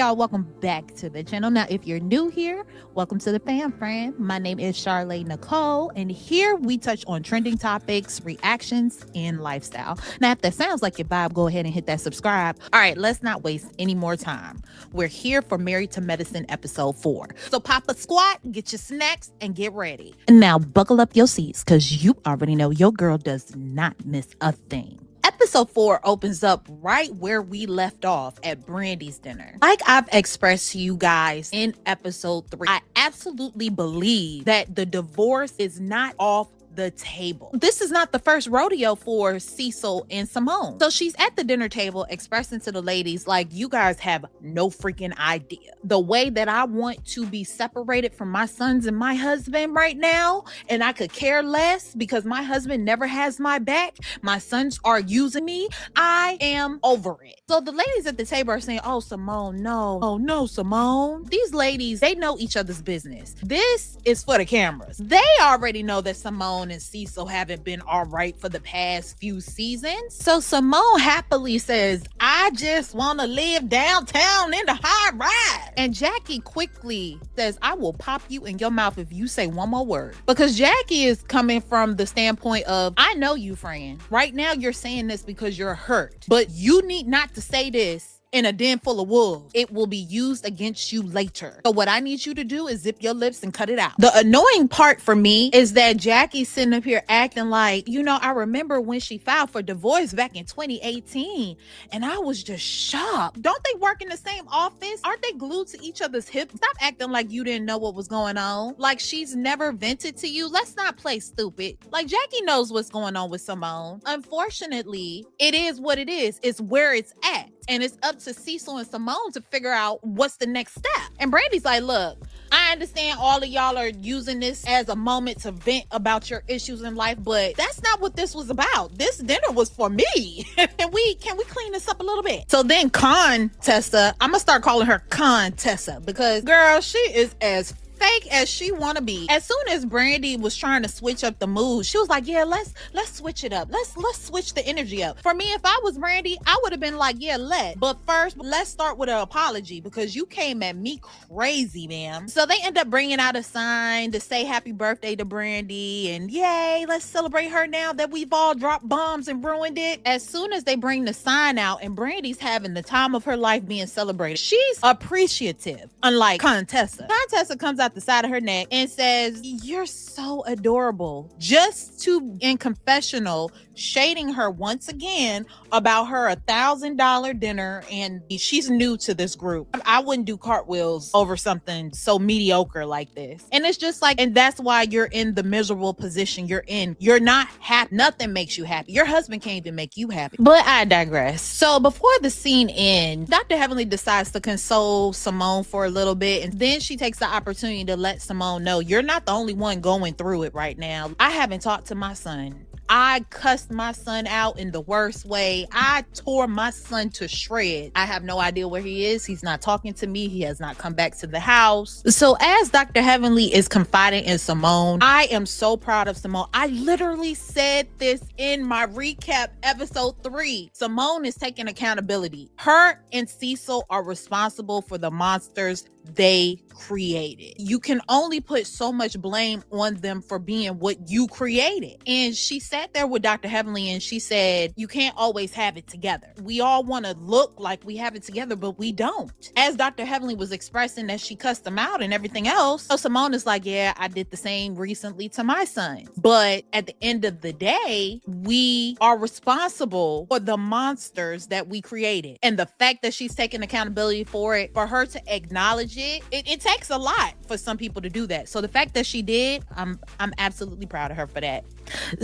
y'all, welcome back to the channel. Now, if you're new here, welcome to the fam friend. My name is Charle Nicole, and here we touch on trending topics, reactions, and lifestyle. Now, if that sounds like your vibe, go ahead and hit that subscribe. All right, let's not waste any more time. We're here for Married to Medicine episode 4. So pop a squat, get your snacks, and get ready. Now, buckle up your seats, because you already know your girl does not miss a thing. Episode 4 opens up right where we left off at Brandy's dinner. Like I've expressed to you guys in episode 3, I absolutely believe that the divorce is not off the table. This is not the first rodeo for Cecil and Simone. So she's at the dinner table expressing to the ladies, like, you guys have no freaking idea. The way that I want to be separated from my sons and my husband right now, and I could care less because my husband never has my back. My sons are using me. I am over it. So the ladies at the table are saying, oh, Simone, no. Oh, no, Simone. These ladies, they know each other's business. This is for the cameras. They already know that Simone and Cecil haven't been all right for the past few seasons. So Simone happily says, I just want to live downtown in the high rise. And Jackie quickly says, I will pop you in your mouth if you say one more word. Because Jackie is coming from the standpoint of, I know you, friend. Right now you're saying this because you're hurt, but you need not to say this in a den full of wolves. It will be used against you later. So what I need you to do is zip your lips and cut it out. The annoying part for me is that Jackie's sitting up here acting like, you know, I remember when she filed for divorce back in 2018, and I was just shocked. Don't they work in the same office? Aren't they glued to each other's hips? Stop acting like you didn't know what was going on. Like she's never vented to you. Let's not play stupid. Like Jackie knows what's going on with Simone. Unfortunately, it is what it is. It's where it's at. And it's up to Cecil and Simone to figure out what's the next step. And Brandy's like, look, I understand all of y'all are using this as a moment to vent about your issues in life, but that's not what this was about. This dinner was for me. Can we clean this up a little bit? So then Contessa, I'm gonna start calling her Contessa, because girl, she is as fake as she wanna be. As soon as Brandy was trying to switch up the mood, she was like, yeah, let's switch it up. Let's switch the energy up. For me, if I was Brandy, I would have been like, yeah, but first, let's start with an apology, because you came at me crazy, ma'am. So they end up bringing out a sign to say happy birthday to Brandy, and yay, let's celebrate her now that we've all dropped bombs and ruined it. As soon as they bring the sign out and Brandy's having the time of her life being celebrated, she's appreciative, unlike Contessa. Contessa comes out the side of her neck and says, you're so adorable, just to, in confessional, shading her once again about her $1,000 dinner, and she's new to this group. I wouldn't do cartwheels over something so mediocre like this. And it's just like, and that's why you're in the miserable position you're in. You're not happy. Nothing makes you happy. Your husband can't even make you happy. But I digress. So before the scene ends, Dr. Heavenly decides to console Simone for a little bit, and then she takes the opportunity to let Simone know, you're not the only one going through it right now. I haven't talked to my son. I cussed my son out in the worst way. I tore my son to shreds. I have no idea where he is. He's not talking to me. He has not come back to the house. So as Dr. Heavenly is confiding in Simone, I am so proud of Simone. I literally said this in my recap episode 3. Simone is taking accountability. Her and Cecil are responsible for the monsters they created. You can only put so much blame on them for being what you created. And she sat there with Dr. Heavenly and she said, you can't always have it together. We all want to look like we have it together, but we don't. As Dr. Heavenly was expressing that she cussed them out and everything else, so Simone is like, yeah, I did the same recently to my son. But at the end of the day, we are responsible for the monsters that we created. And the fact that she's taking accountability for it, for her to acknowledge it takes a lot for some people to do that. So the fact that she did, I'm absolutely proud of her for that.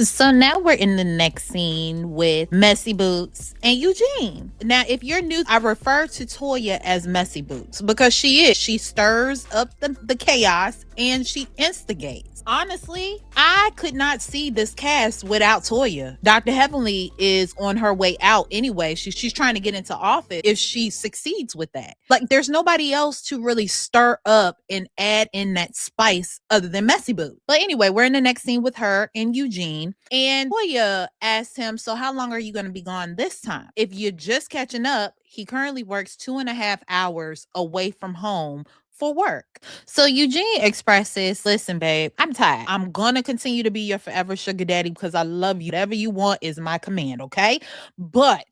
So now we're in the next scene with Messy Boots and Eugene. Now, if you're new, I refer to Toya as Messy Boots because she is. She stirs up the chaos and she instigates. Honestly, I could not see this cast without Toya. Dr. Heavenly is on her way out anyway. She's trying to get into office if she succeeds with that. Like, there's nobody else to really stir up and add in that spice other than Messy Boo. But anyway, we're in the next scene with her and Eugene. And Toya asks him, so how long are you going to be gone this time? If you're just catching up, he currently works 2.5 hours away from home for work. So Eugene expresses, listen, babe, I'm tired. I'm gonna continue to be your forever sugar daddy because I love you. Whatever you want is my command, okay? But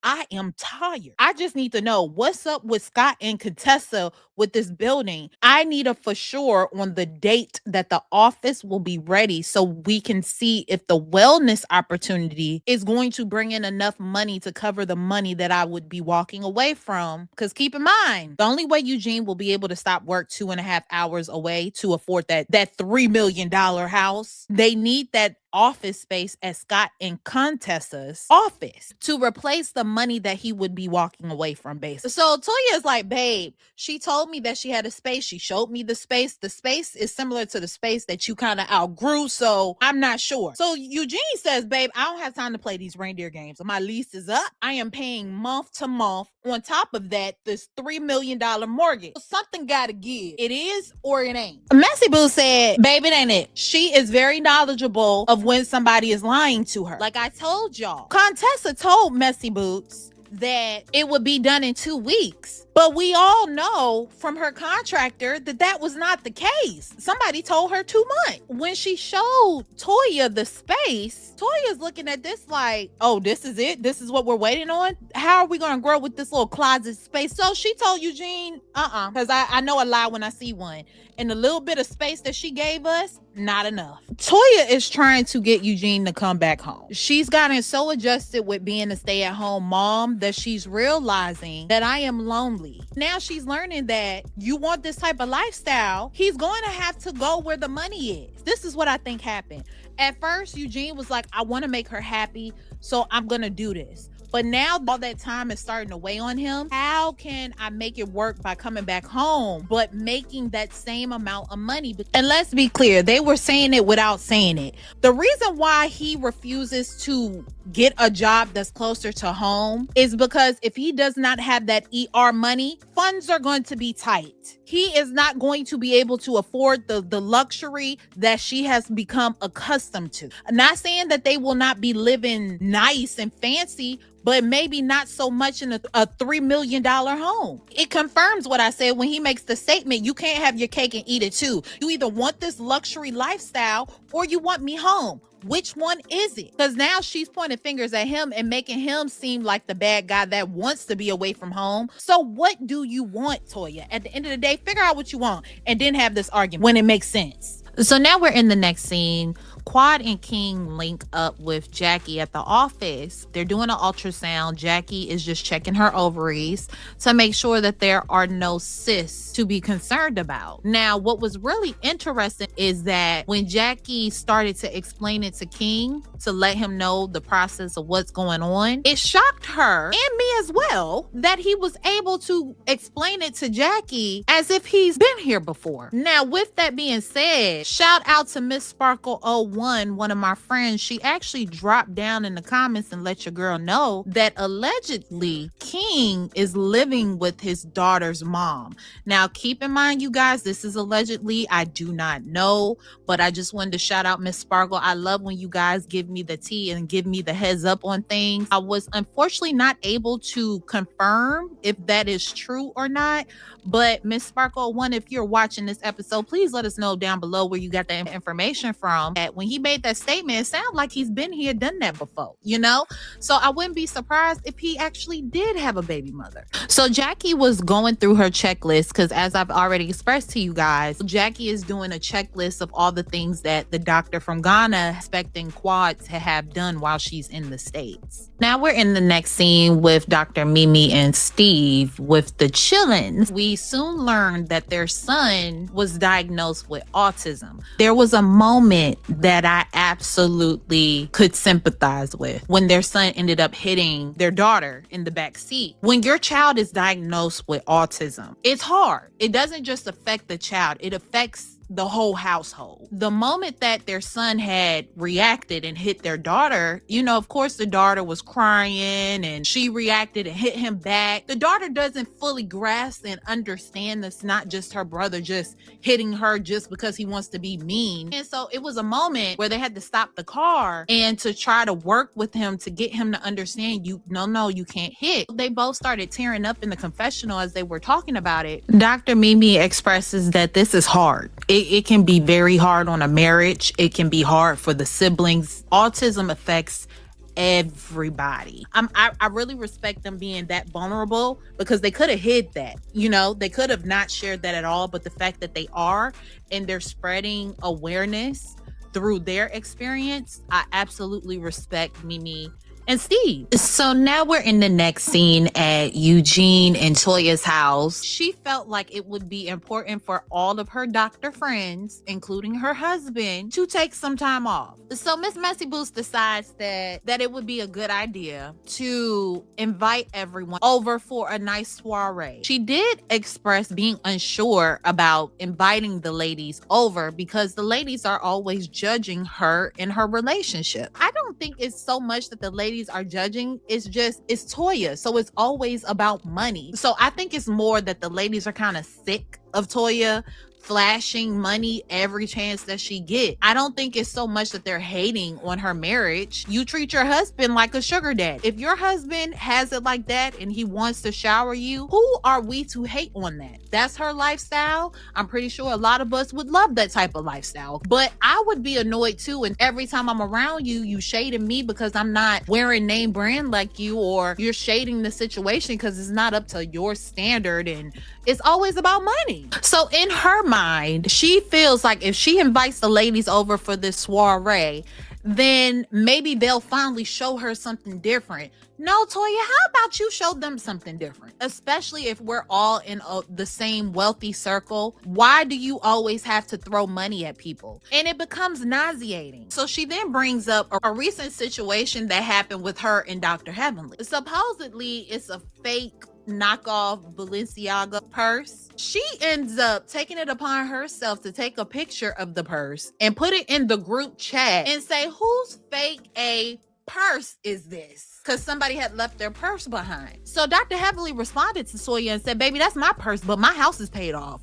I am tired. I just need to know what's up with Scott and Contessa with this building. I need a for sure on the date that the office will be ready so we can see if the wellness opportunity is going to bring in enough money to cover the money that I would be walking away from. Because keep in mind, the only way Eugene will be able to stop work 2.5 hours away to afford that $3 million house, they need that office space at Scott and Contessa's office to replace the money that he would be walking away from, basically. So Toya is like, babe, she told me that she had a space. She showed me the space. The space is similar to the space that you kind of outgrew, so I'm not sure. So Eugene says, babe, I don't have time to play these reindeer games. My lease is up. I am paying month to month. On top of that, this $3 million mortgage. Something gotta give. It is or it ain't. Messy Boo said, babe, it ain't it. She is very knowledgeable of when somebody is lying to her. Like I told y'all, Contessa told Messy Boots that it would be done in 2 weeks. But we all know from her contractor that that was not the case. Somebody told her 2 months. When she showed Toya the space, Toya's looking at this like, oh, this is it? This is what we're waiting on? How are we going to grow with this little closet space? So she told Eugene, because I know a lie when I see one. And the little bit of space that she gave us, not enough. Toya is trying to get Eugene to come back home. She's gotten so adjusted with being a stay-at-home mom that she's realizing that I am lonely. Now she's learning that you want this type of lifestyle, he's going to have to go where the money is. This is what I think happened. At first, Eugene was like, I want to make her happy, so I'm going to do this. But now all that time is starting to weigh on him. How can I make it work by coming back home, but making that same amount of money? And let's be clear, they were saying it without saying it. The reason why he refuses to get a job that's closer to home is because if he does not have that ER money, funds are going to be tight. He is not going to be able to afford the luxury that she has become accustomed to. I'm not saying that they will not be living nice and fancy, but maybe not so much in a $3 million home. It confirms what I said when he makes the statement, you can't have your cake and eat it too. You either want this luxury lifestyle or you want me home. Which one is it? Because now she's pointing fingers at him and making him seem like the bad guy that wants to be away from home. So what do you want, Toya? At the end of the day, figure out what you want and then have this argument when it makes sense. So now we're in the next scene. Quad and King link up with Jackie at the office. They're doing an ultrasound. Jackie is just checking her ovaries to make sure that there are no cysts to be concerned about. Now, what was really interesting is that when Jackie started to explain it to King to let him know the process of what's going on, it shocked her and me as well that he was able to explain it to Jackie as if he's been here before. Now, with that being said, shout out to Miss Sparkle 01, one of my friends. She actually dropped down in the comments and let your girl know that allegedly King is living with his daughter's mom. Now, keep in mind, you guys, this is allegedly. I do not know, but I just wanted to shout out Miss Sparkle. I love when you guys give me the tea and give me the heads up on things. I was unfortunately not able to confirm if that is true or not, but Miss Sparkle 01, if you're watching this episode, please let us know down below where you got that information from. That when he made that statement, it sounded like he's been here, done that before, you know? So I wouldn't be surprised if he actually did have a baby mother. So Jackie was going through her checklist because, as I've already expressed to you guys, Jackie is doing a checklist of all the things that the doctor from Ghana expecting Quad to have done while she's in the States. Now we're in the next scene with Dr. Mimi and Steve with the chillins. We soon learned that their son was diagnosed with autism. There was a moment that I absolutely could sympathize with when their son ended up hitting their daughter in the back seat. When your child is diagnosed with autism, it's hard. It doesn't just affect the child, it affects the whole household. The moment that their son had reacted and hit their daughter, you know, of course the daughter was crying and she reacted and hit him back. The daughter doesn't fully grasp and understand that's not just her brother just hitting her just because he wants to be mean. And so it was a moment where they had to stop the car and to try to work with him to get him to understand, no, you can't hit. They both started tearing up in the confessional as they were talking about it. Dr. Mimi expresses that this is hard. It can be very hard on a marriage. It can be hard for the siblings. Autism affects everybody. I really respect them being that vulnerable because they could have hid that. You know, they could have not shared that at all. But the fact that they are and they're spreading awareness through their experience, I absolutely respect Mimi and Steve. So now we're in the next scene at Eugene and Toya's house. She felt like it would be important for all of her doctor friends, including her husband, to take some time off. So Miss Messy Boots decides that it would be a good idea to invite everyone over for a nice soiree. She did express being unsure about inviting the ladies over because the ladies are always judging her in her relationship. I don't think it's so much that the ladies are judging, it's Toya, so it's always about money. So I think it's more that the ladies are kind of sick of Toya flashing money every chance that she get. I don't think it's so much that they're hating on her marriage. You treat your husband like a sugar daddy. If your husband has it like that and he wants to shower you, who are we to hate on that? That's her lifestyle. I'm pretty sure a lot of us would love that type of lifestyle. But I would be annoyed too. And every time I'm around you, you shading me because I'm not wearing name brand like you, or you're shading the situation because it's not up to your standard. And it's always about money. So in her mind, she feels like if she invites the ladies over for this soiree, then maybe they'll finally show her something different. No, Toya, how about you show them something different? Especially if we're all in the same wealthy circle. Why do you always have to throw money at people? And it becomes nauseating. So she then brings up a recent situation that happened with her and Dr. Heavenly. Supposedly, it's a fake knockoff Balenciaga purse. She ends up taking it upon herself to take a picture of the purse and put it in the group chat and say, whose fake a purse is this? Because somebody had left their purse behind. So Dr. Heavenly responded to Toya and said, baby, that's my purse, but my house is paid off.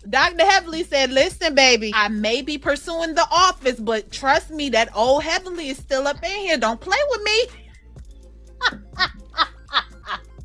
Dr. Heavenly said, listen, baby, I may be pursuing the office, but trust me, that old Heavenly is still up in here. Don't play with me.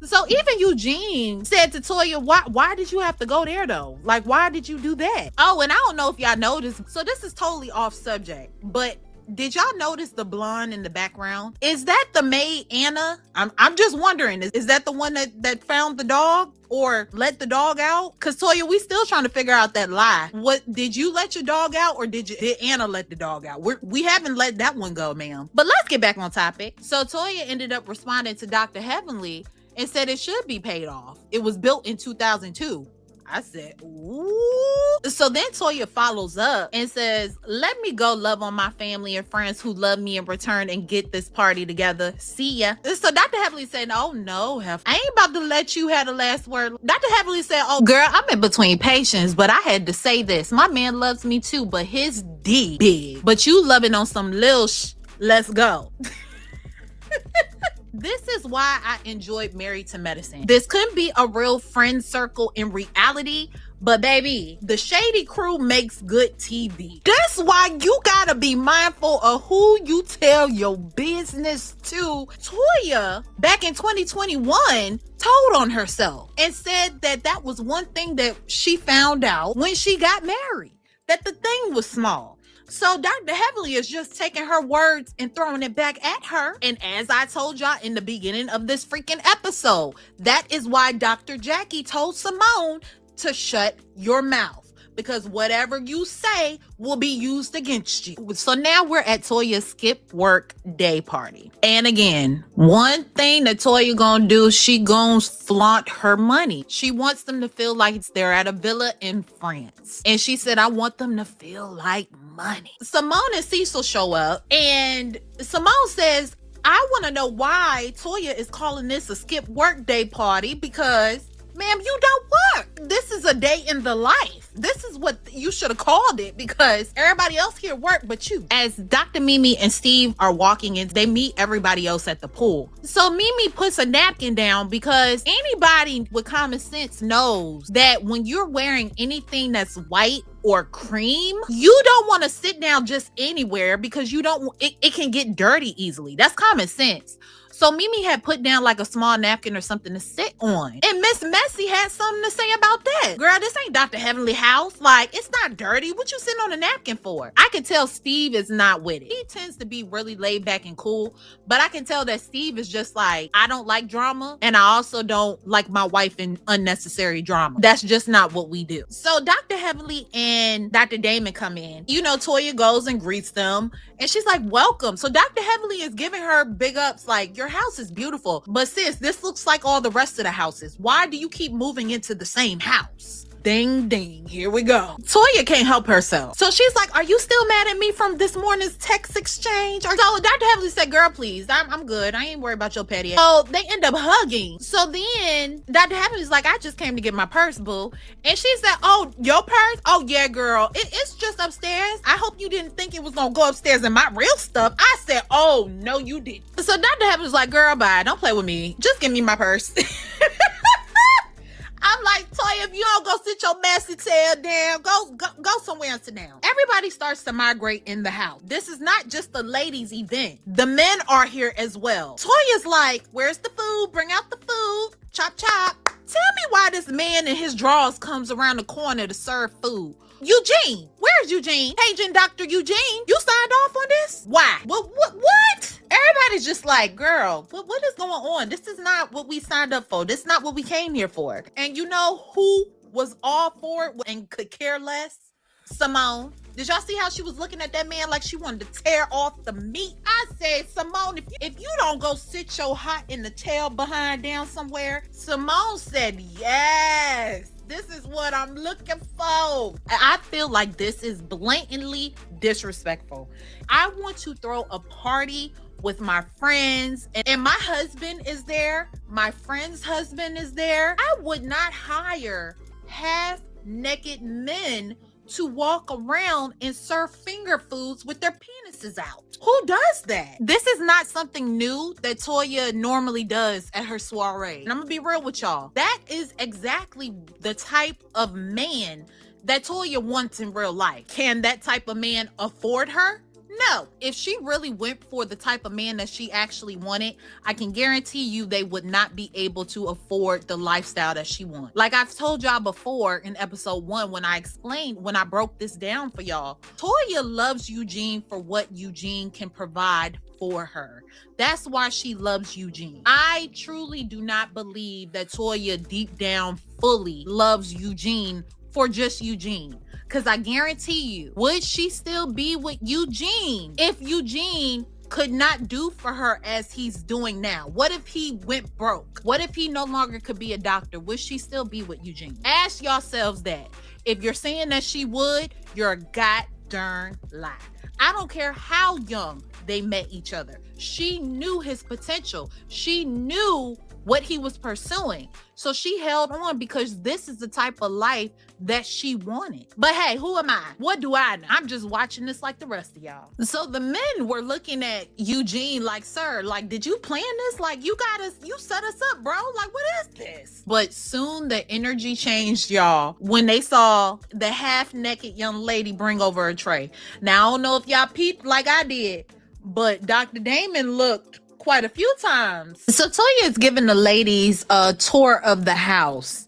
So even Eugene said to Toya, why did you have to go there though? Like, why did you do that? Oh, and I don't know if y'all noticed. So this is totally off subject, but did y'all notice the blonde in the background? Is that the maid Anna? I'm just wondering, is that the one that found the dog or let the dog out? Cause Toya, we still trying to figure out that lie. What, did you let your dog out or did Anna let the dog out? We haven't let that one go, ma'am. But let's get back on topic. So Toya ended up responding to Dr. Heavenly and said it should be paid off. It was built in 2002. I said, ooh. So then Toya follows up and says, let me go love on my family and friends who love me in return and get this party together. See ya. So Dr. Heavenly said, oh no, I ain't about to let you have the last word. Dr. Heavenly said, oh girl, I'm in between patients, but I had to say this. My man loves me too, but his D big. But you loving on some lil let's go. This is why I enjoyed Married to Medicine. This couldn't be a real friend circle in reality, but baby, the shady crew makes good TV. That's why you gotta be mindful of who you tell your business to. Toya, back in 2021, told on herself and said that was one thing that she found out when she got married, that the thing was small. So Dr. Heavenly is just taking her words and throwing it back at her. And as I told y'all in the beginning of this freaking episode, that is why Dr. Jackie told Simone to shut your mouth. Because whatever you say will be used against you. So now we're at Toya's skip work day party. And again, one thing that Toya gonna do, she gonna flaunt her money. She wants them to feel like they're at a villa in France. And she said, I want them to feel like money. Simone and Cecil show up and Simone says, I want to know why Toya is calling this a skip work day party because Ma'am, you don't work. This is a day in the life. This is what you should have called it, because everybody else here work but you. As Dr. Mimi and Steve are walking in, they meet everybody else at the pool. So Mimi puts a napkin down, because anybody with common sense knows that when you're wearing anything that's white or cream, you don't want to sit down just anywhere, because you don't, it can get dirty easily. That's common sense. So Mimi had put down like a small napkin or something to sit on. And Miss Messy had something to say about that. Girl, this ain't Dr. Heavenly house. Like, it's not dirty. What you sitting on a napkin for? I can tell Steve is not with it. He tends to be really laid back and cool, but I can tell that Steve is just like, I don't like drama, and I also don't like my wife in unnecessary drama. That's just not what we do. So Dr. Heavenly and Dr. Damon come in. You know, Toya goes and greets them, and she's like, welcome. So Dr. Heavenly is giving her big ups, like, your house is beautiful, but sis, this looks like all the rest of the houses. Why do you keep moving into the same house? Ding, ding, here we go. Toya can't help herself. So she's like, are you still mad at me from this morning's text exchange? So Dr. Heavenly said, girl, please, I'm good. I ain't worried about your petty ass. So they end up hugging. So then Dr. Heavenly's like, I just came to get my purse, boo. And she said, oh, your purse? Oh, yeah, girl. It's just upstairs. I hope you didn't think it was going to go upstairs in my real stuff. I said, oh, no, you didn't. So Dr. Heavenly's like, girl, bye. Don't play with me. Just give me my purse. I'm like, Toya, if you don't go sit your messy tail down, go somewhere and sit down. Everybody starts to migrate in the house. This is not just the ladies' event. The men are here as well. Toya's like, where's the food? Bring out the food. Chop, chop. Tell me why this man in his drawers comes around the corner to serve food. Eugene, where's Eugene? Agent Dr. Eugene, you signed off on this? Why? What? Everybody's just like, girl, what is going on? This is not what we signed up for. This is not what we came here for. And you know who was all for it and could care less? Simone. Did y'all see how she was looking at that man like she wanted to tear off the meat? I said, Simone, if you don't go sit your hot in the tail behind down somewhere. Simone said, yes. This is what I'm looking for. I feel like this is blatantly disrespectful. I want to throw a party with my friends, and my husband is there. My friend's husband is there. I would not hire half-naked men to walk around and serve finger foods with their penises out. Who does that? This is not something new that Toya normally does at her soiree. And I'm gonna be real with y'all. That is exactly the type of man that Toya wants in real life. Can that type of man afford her? No. If she really went for the type of man that she actually wanted, I can guarantee you they would not be able to afford the lifestyle that she wants. Like I've told y'all before in episode 1, when I broke this down for y'all, Toya loves Eugene for what Eugene can provide for her. That's why she loves Eugene. I truly do not believe that Toya deep down fully loves Eugene for just Eugene. Because I guarantee you, would she still be with Eugene if Eugene could not do for her as he's doing now? What if he went broke? What if he no longer could be a doctor? Would she still be with Eugene? Ask yourselves that. If you're saying that she would, you're a goddamn lie. I don't care how young they met each other. She knew his potential. She knew what he was pursuing. So she held on because this is the type of life that she wanted. But hey, who am I? What do I know? I'm just watching this like the rest of y'all. So the men were looking at Eugene like, sir, like, did you plan this? Like, you set us up, bro. Like, what is this? But soon the energy changed, y'all, when they saw the half-naked young lady bring over a tray. Now, I don't know if y'all peeped like I did, but Dr. Damon looked quite a few times. So Toya is giving the ladies a tour of the house.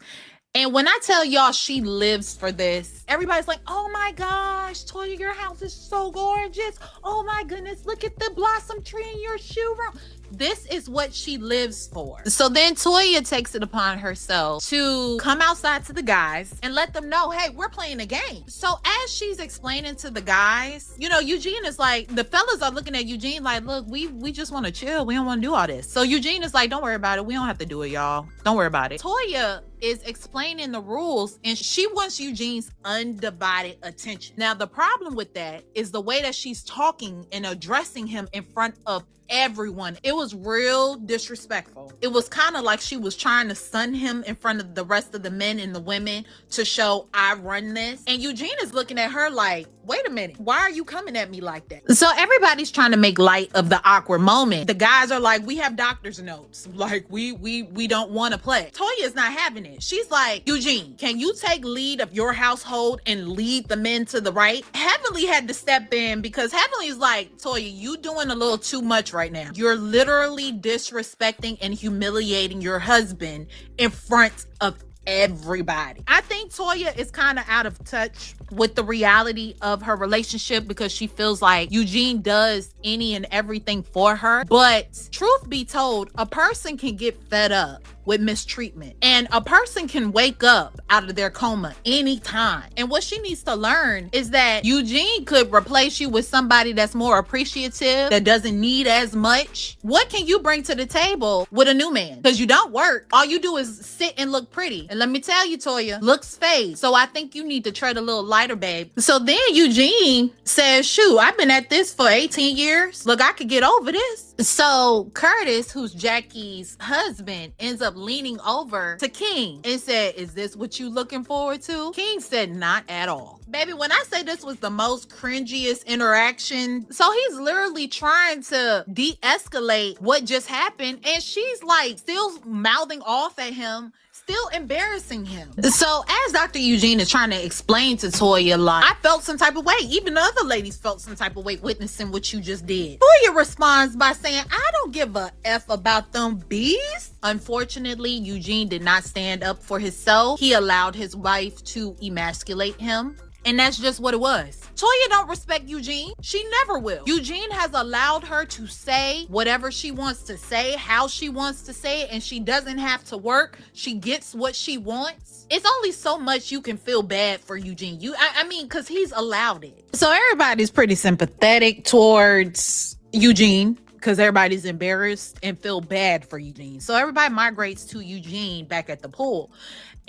And when I tell y'all she lives for this, everybody's like, oh my gosh, Toya, your house is so gorgeous. Oh my goodness, look at the blossom tree in your shoe room. This is what she lives for. So then Toya takes it upon herself to come outside to the guys and let them know, hey, we're playing a game. So as she's explaining to the guys, you know, Eugene is like, the fellas are looking at Eugene like, look, we just want to chill. We don't want to do all this. So Eugene is like, don't worry about it. We don't have to do it, y'all. Don't worry about it. Toya is explaining the rules and she wants Eugene's undivided attention. Now, the problem with that is the way that she's talking and addressing him in front of everyone. It was real disrespectful. It was kind of like she was trying to sun him in front of the rest of the men and the women to show I run this. And Eugene is looking at her like, wait a minute, why are you coming at me like that? So everybody's trying to make light of the awkward moment. The guys are like, we have doctor's notes. Like, we don't want to play. Toya is not having it. She's like, Eugene, can you take lead of your household and lead the men to the right? Heavenly had to step in because Heavenly is like, Toya, you doing a little too much right now. You're literally disrespecting and humiliating your husband in front of everybody. I think Toya is kind of out of touch with the reality of her relationship because she feels like Eugene does any and everything for her. But truth be told, a person can get fed up with mistreatment and a person can wake up out of their coma anytime. And what she needs to learn is that Eugene could replace you with somebody that's more appreciative, that doesn't need as much. What can you bring to the table with a new man? Because you don't work. All you do is sit and look pretty. And let me tell you, Toya, looks fade. So I think you need to tread a little lighter, babe. So then Eugene says, shoot, I've been at this for 18 years. Look, I could get over this. So Curtis, who's Jackie's husband, ends up leaning over to King and said, is this what you looking forward to? King said, not at all. Baby, when I say this was the most cringiest interaction, so he's literally trying to de-escalate what just happened. And she's like still mouthing off at him, still embarrassing him. So as Dr. Eugene is trying to explain to Toya, like, I felt some type of way. Even the other ladies felt some type of way witnessing what you just did. Toya responds by saying, I don't give a F about them bees. Unfortunately, Eugene did not stand up for himself. He allowed his wife to emasculate him. And that's just what it was. Toya don't respect Eugene. She never will. Eugene has allowed her to say whatever she wants to say, how she wants to say it, and she doesn't have to work. She gets what she wants. It's only so much you can feel bad for Eugene. I mean, because he's allowed it. So everybody's pretty sympathetic towards Eugene because everybody's embarrassed and feel bad for Eugene. So everybody migrates to Eugene back at the pool.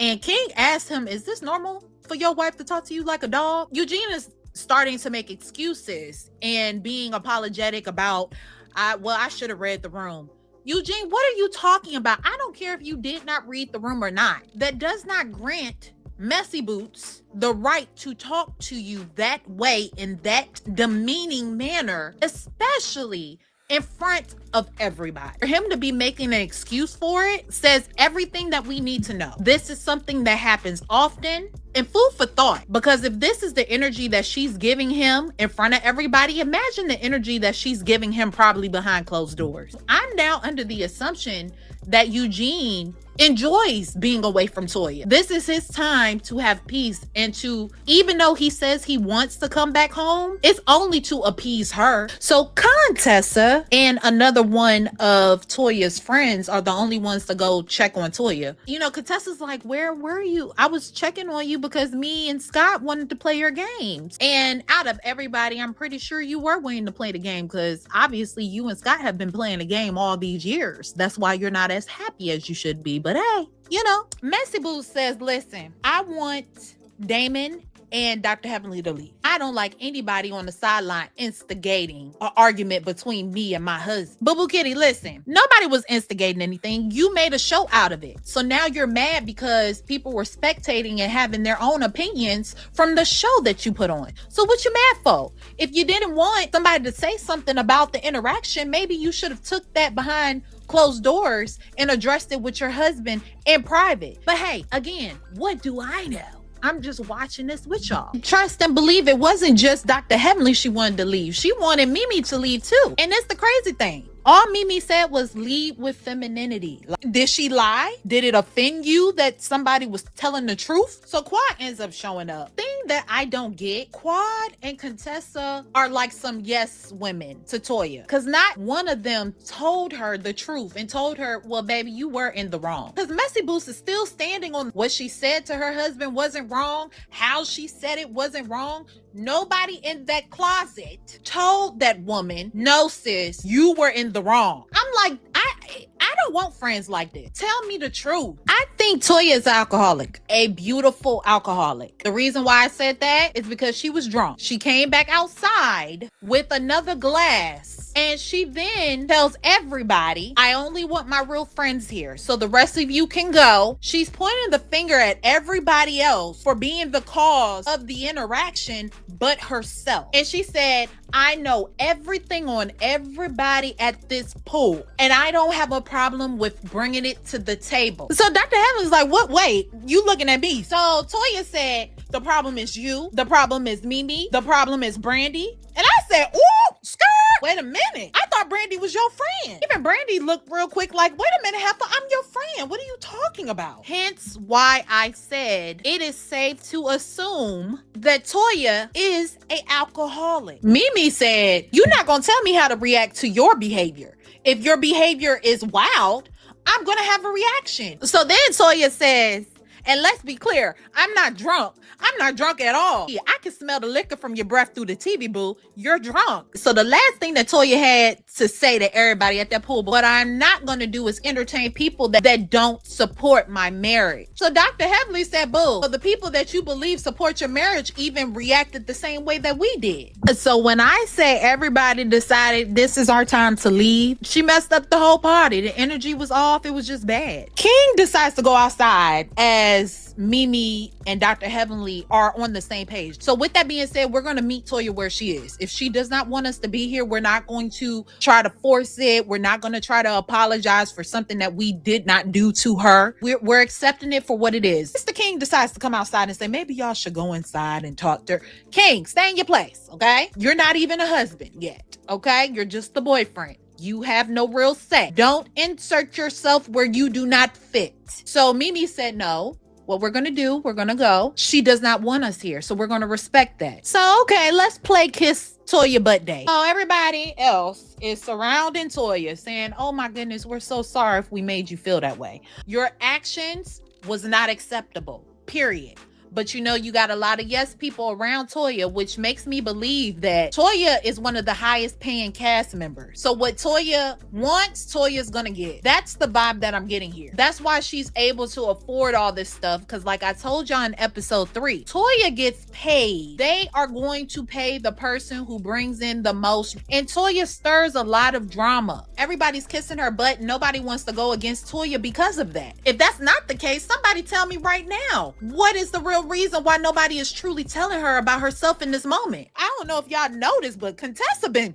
And King asked him, is this normal for your wife to talk to you like a dog? Eugene is starting to make excuses and being apologetic about, I should have read the room. Eugene, what are you talking about? I don't care if you did not read the room or not. That does not grant Messy Boots the right to talk to you that way in that demeaning manner, especially in front of everybody. For him to be making an excuse for it says everything that we need to know. This is something that happens often, and food for thought, because if this is the energy that she's giving him in front of everybody, imagine the energy that she's giving him probably behind closed doors. I'm now under the assumption that Eugene enjoys being away from Toya. This is his time to have peace and to, even though he says he wants to come back home, it's only to appease her. So Contessa and another one of Toya's friends are the only ones to go check on Toya. You know, Contessa's like, where were you? I was checking on you because me and Scott wanted to play your games. And out of everybody, I'm pretty sure you were waiting to play the game because obviously you and Scott have been playing the game all these years. That's why you're not as happy as you should be. But hey, you know, Messy Boo says, listen, I want Damon and Dr. Heavenly to leave. I don't like anybody on the sideline instigating an argument between me and my husband. Boo Boo Kitty, listen, nobody was instigating anything. You made a show out of it. So now you're mad because people were spectating and having their own opinions from the show that you put on. So what you mad for? If you didn't want somebody to say something about the interaction, maybe you should have took that behind closed doors and addressed it with your husband in private. But hey, again, what do I know? I'm just watching this with y'all. Trust and believe it wasn't just Dr. Heavenly she wanted to leave. She wanted Mimi to leave too. And it's the crazy thing. All Mimi said was lead with femininity. Like, did she lie? Did it offend you that somebody was telling the truth? So Quad ends up showing up. Thing that I don't get, Quad and Contessa are like some yes women to Toya. Because not one of them told her the truth and told her, well, baby, you were in the wrong. Because Messy Boots is still standing on what she said to her husband wasn't wrong. How she said it wasn't wrong. Nobody in that closet told that woman, no, sis, you were in the wrong. I'm like, I don't want friends like this. Tell me the truth. I think Toya is alcoholic, a beautiful alcoholic. The reason why I said that is because she was drunk. She came back outside with another glass And she then tells everybody, I only want my real friends here, so the rest of you can go. She's pointing the finger at everybody else for being the cause of the interaction but herself. And she said, I know everything on everybody at this pool, and I don't have a problem with bringing it to the table. So Dr. Heavenly's like, what? Wait, you looking at me? So Toya said, the problem is you. The problem is Mimi. The problem is Brandy. And I said, ooh, skirt. Wait a minute. I thought Brandy was your friend. Even Brandy looked real quick like, wait a minute, Heifer, I'm your friend. What are you talking about? Hence why I said it is safe to assume that Toya is an alcoholic. Mimi said, you're not going to tell me how to react to your behavior. If your behavior is wild, I'm going to have a reaction. So then Toya says, and let's be clear, I'm not drunk. I'm not drunk at all. I can smell the liquor from your breath through the TV, boo. You're drunk. So the last thing that Toya had to say to everybody at that pool, what I'm not going to do is entertain people that don't support my marriage. So Dr. Heavenly said, boo, so the people that you believe support your marriage even reacted the same way that we did. So when I say everybody decided this is our time to leave, she messed up the whole party. The energy was off. It was just bad. King decides to go outside as Mimi and Dr. Heavenly are on the same page. So with that being said, we're going to meet Toya where she is. If she does not want us to be here, we're not going to try to force it. We're not going to try to apologize for something that we did not do to her. We're accepting it for what it is. Mr. King decides to come outside and say, maybe y'all should go inside and talk to her. King, stay in your place, okay? You're not even a husband yet, okay? You're just the boyfriend. You have no real say. Don't insert yourself where you do not fit. So Mimi said, no. What we're going to do, we're going to go. She does not want us here, so we're going to respect that. So, okay, let's play Kiss Toya Butt Day. So everybody else is surrounding Toya saying, oh my goodness, we're so sorry if we made you feel that way. Your actions was not acceptable, period. But you know, you got a lot of yes people around Toya, which makes me believe that Toya is one of the highest paying cast members. So what Toya wants, Toya's gonna get. That's the vibe that I'm getting here. That's why she's able to afford all this stuff. Because like I told y'all in episode 3, Toya gets paid. They are going to pay the person who brings in the most. And Toya stirs a lot of drama. Everybody's kissing her butt. Nobody wants to go against Toya because of that. If that's not the case, somebody tell me right now, what is the real reason why nobody is truly telling her about herself in this moment? I don't know if y'all noticed, but Contessa been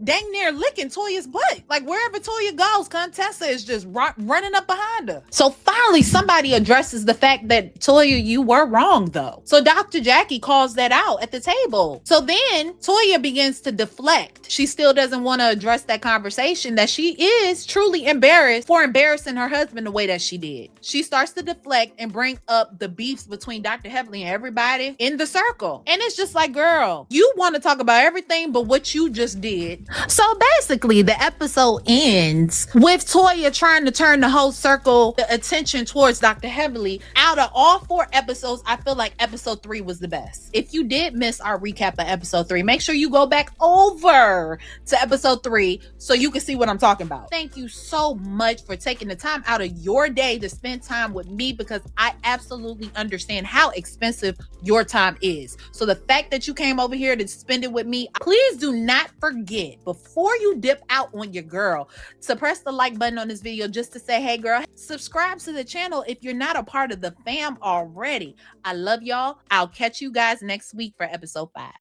dang near licking Toya's butt. Like wherever Toya goes, Contessa is just running up behind her. So finally somebody addresses the fact that Toya, you were wrong though. So Dr. Jackie calls that out at the table. So then Toya begins to deflect. She still doesn't want to address that conversation that she is truly embarrassed for embarrassing her husband the way that she did. She starts to deflect and bring up the beefs between Dr. Heavenly and everybody in the circle. And it's just like, girl, you want to talk about everything but what you just did. So basically the episode ends with Toya trying to turn the whole circle, the attention towards Dr. Heavenly. Out of all 4 episodes, I feel like episode 3 was the best. If you did miss our recap of episode 3, make sure you go back over to episode 3 so you can see what I'm talking about. Thank you so much for taking the time out of your day to spend time with me, because I absolutely understand how expensive your time is. So the fact that you came over here to spend it with me, please do not forget, before you dip out on your girl, to press the like button on this video just to say, hey girl, subscribe to the channel if you're not a part of the fam already. I love y'all. I'll catch you guys next week for episode 5.